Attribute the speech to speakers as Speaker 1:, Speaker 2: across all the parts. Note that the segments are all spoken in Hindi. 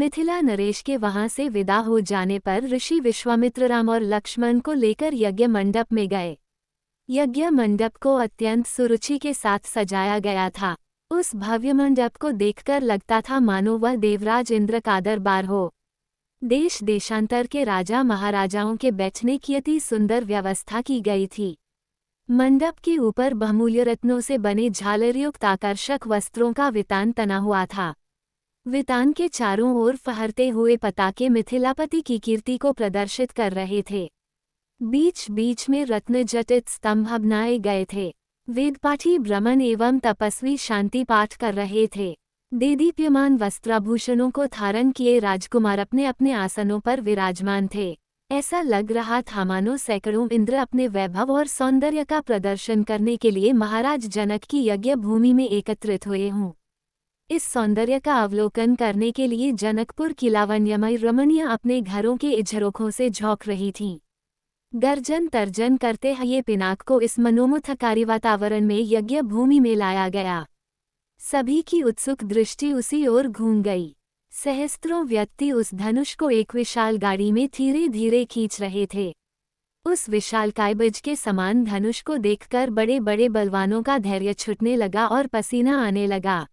Speaker 1: मिथिला नरेश के वहां से विदा हो जाने पर ऋषि विश्वामित्र राम और लक्ष्मण को लेकर यज्ञ मंडप में गए। यज्ञ मंडप को अत्यंत सुरुचि के साथ सजाया गया था। उस भव्य मंडप को देखकर लगता था मानो वह देवराज इंद्र का दरबार हो। देश देशांतर के राजा महाराजाओं के बैठने की अति सुंदर व्यवस्था की गई थी। मंडप के ऊपर बहुमूल्य रत्नों से बने झालरयुक्त आकर्षक वस्त्रों का वितान तना हुआ था। वितान के चारों ओर फहरते हुए पताके मिथिलापति की कीर्ति को प्रदर्शित कर रहे थे। बीच बीच में रत्न जटित स्तंभ बनाए गए थे। वेदपाठी ब्राह्मण एवं तपस्वी शांति पाठ कर रहे थे। देदीप्यमान वस्त्राभूषणों को धारण किए राजकुमार अपने अपने आसनों पर विराजमान थे। ऐसा लग रहा था मानो सैकड़ों इंद्र अपने वैभव और सौंदर्य का प्रदर्शन करने के लिए महाराज जनक की यज्ञ भूमि में एकत्रित हुए हों। इस सौंदर्य का अवलोकन करने के लिए जनकपुर की लावण्यमय रमणियां अपने घरों के इझरोखों से झोंक रही थीं। गर्जन तर्जन करते हुए पिनाक को इस मनोमुग्धकारी वातावरण में यज्ञ भूमि में लाया गया। सभी की उत्सुक दृष्टि उसी ओर घूम गई। सहस्त्रों व्यक्ति उस धनुष को एक विशाल गाड़ी में धीरे धीरे खींच रहे थे। उस विशाल कायबज के समान धनुष को देखकर बड़े बड़े बलवानों का धैर्य छूटने लगा और पसीना आने लगा।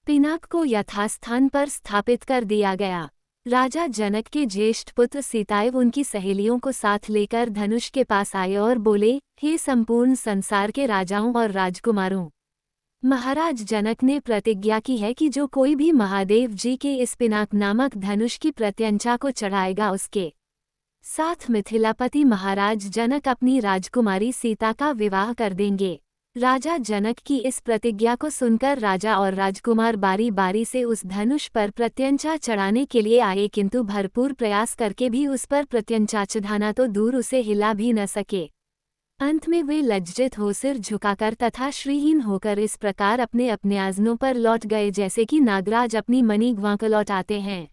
Speaker 1: पिनाक को यथास्थान पर स्थापित कर दिया गया। राजा जनक के ज्येष्ठ पुत्र सीताएव उनकी सहेलियों को साथ लेकर धनुष के पास आए और बोले, हे संपूर्ण संसार के राजाओं और राजकुमारों, महाराज जनक ने प्रतिज्ञा की है कि जो कोई भी महादेव जी के इस पिनाक नामक धनुष की प्रत्यंचा को चढ़ाएगा उसके साथ मिथिलापति महाराज जनक अपनी राजकुमारी सीता का विवाह कर देंगे। राजा जनक की इस प्रतिज्ञा को सुनकर राजा और राजकुमार बारी बारी से उस धनुष पर प्रत्यंचा चढ़ाने के लिए आए, किंतु भरपूर प्रयास करके भी उस पर प्रत्यंचा चढ़ाना तो दूर उसे हिला भी न सके। अंत में वे लज्जित हो सिर झुकाकर तथा श्रीहीन होकर इस प्रकार अपने अपने आसनों पर लौट गए जैसे कि नागराज अपनी मणि ग्वांक लौट आते हैं।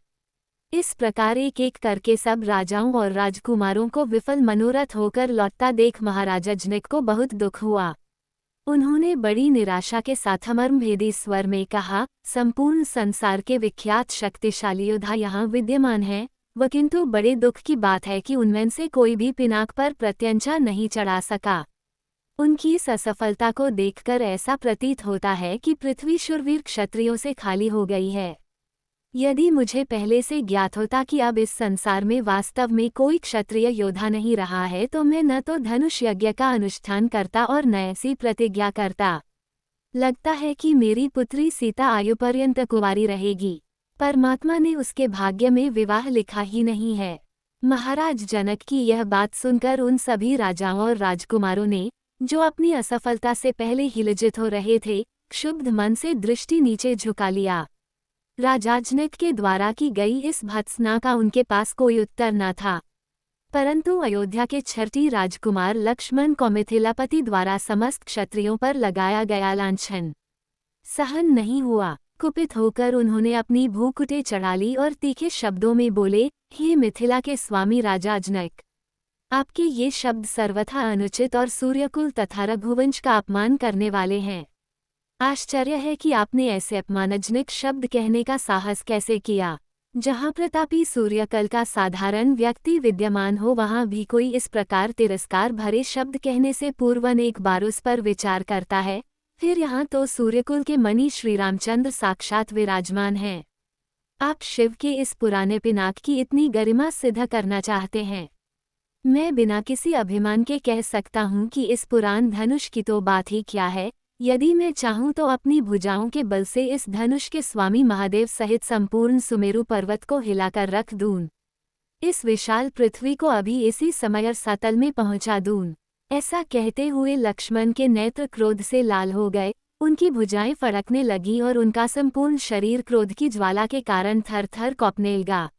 Speaker 1: इस प्रकार एक एक करके सब राजाओं और राजकुमारों को विफल मनोरथ होकर लौटता देख महाराजा जनक को बहुत दुख हुआ। उन्होंने बड़ी निराशा के साथ मर्मभेदी स्वर में कहा, संपूर्ण संसार के विख्यात शक्तिशाली योद्धा यहाँ विद्यमान हैं, वह किंतु बड़े दुख की बात है कि उनमें से कोई भी पिनाक पर प्रत्यंचा नहीं चढ़ा सका। उनकी इस असफलता को देखकर ऐसा प्रतीत होता है कि पृथ्वी शूरवीर क्षत्रियों से खाली हो गई है। यदि मुझे पहले से ज्ञात होता कि अब इस संसार में वास्तव में कोई क्षत्रिय योद्धा नहीं रहा है तो मैं न तो धनुष यज्ञ का अनुष्ठान करता और न ऐसी प्रतिज्ञा करता। लगता है कि मेरी पुत्री सीता आयुपर्यंत कुंवारी रहेगी। परमात्मा ने उसके भाग्य में विवाह लिखा ही नहीं है। महाराज जनक की यह बात सुनकर उन सभी राजाओं और राजकुमारों ने, जो अपनी असफलता से पहले ही लज्जित हो रहे थे, क्षुब्ध मन से दृष्टि नीचे झुका लिया। राजा जनक के द्वारा की गई इस भर्त्सना का उनके पास कोई उत्तर न था, परंतु अयोध्या के छठी राजकुमार लक्ष्मण को मिथिलापति द्वारा समस्त क्षत्रियों पर लगाया गया लांछन सहन नहीं हुआ। कुपित होकर उन्होंने अपनी भूकुटे चढ़ा ली और तीखे शब्दों में बोले, हे मिथिला के स्वामी राजा जनक, आपके ये शब्द सर्वथा अनुचित और सूर्यकुल तथा रघुवंश का अपमान करने वाले हैं। आश्चर्य है कि आपने ऐसे अपमानजनक शब्द कहने का साहस कैसे किया। जहाँ प्रतापी सूर्यकल का साधारण व्यक्ति विद्यमान हो वहाँ भी कोई इस प्रकार तिरस्कार भरे शब्द कहने से पूर्व अनेक बार उस पर विचार करता है। फिर यहाँ तो सूर्यकुल के मणि श्री रामचंद्र साक्षात विराजमान हैं। आप शिव के इस पुराने पिनाक की इतनी गरिमा सिद्ध करना चाहते हैं। मैं बिना किसी अभिमान के कह सकता हूँ कि इस पुराण धनुष की तो बात ही क्या है। यदि मैं चाहूँ तो अपनी भुजाओं के बल से इस धनुष के स्वामी महादेव सहित संपूर्ण सुमेरु पर्वत को हिलाकर रख दूँ। इस विशाल पृथ्वी को अभी इसी समय सतल में पहुँचा दूँ। ऐसा कहते हुए लक्ष्मण के नेत्र क्रोध से लाल हो गए, उनकी भुजाएं फड़कने लगीं और उनका संपूर्ण शरीर क्रोध की ज्वाला के कारण थर थर कांपने लगा।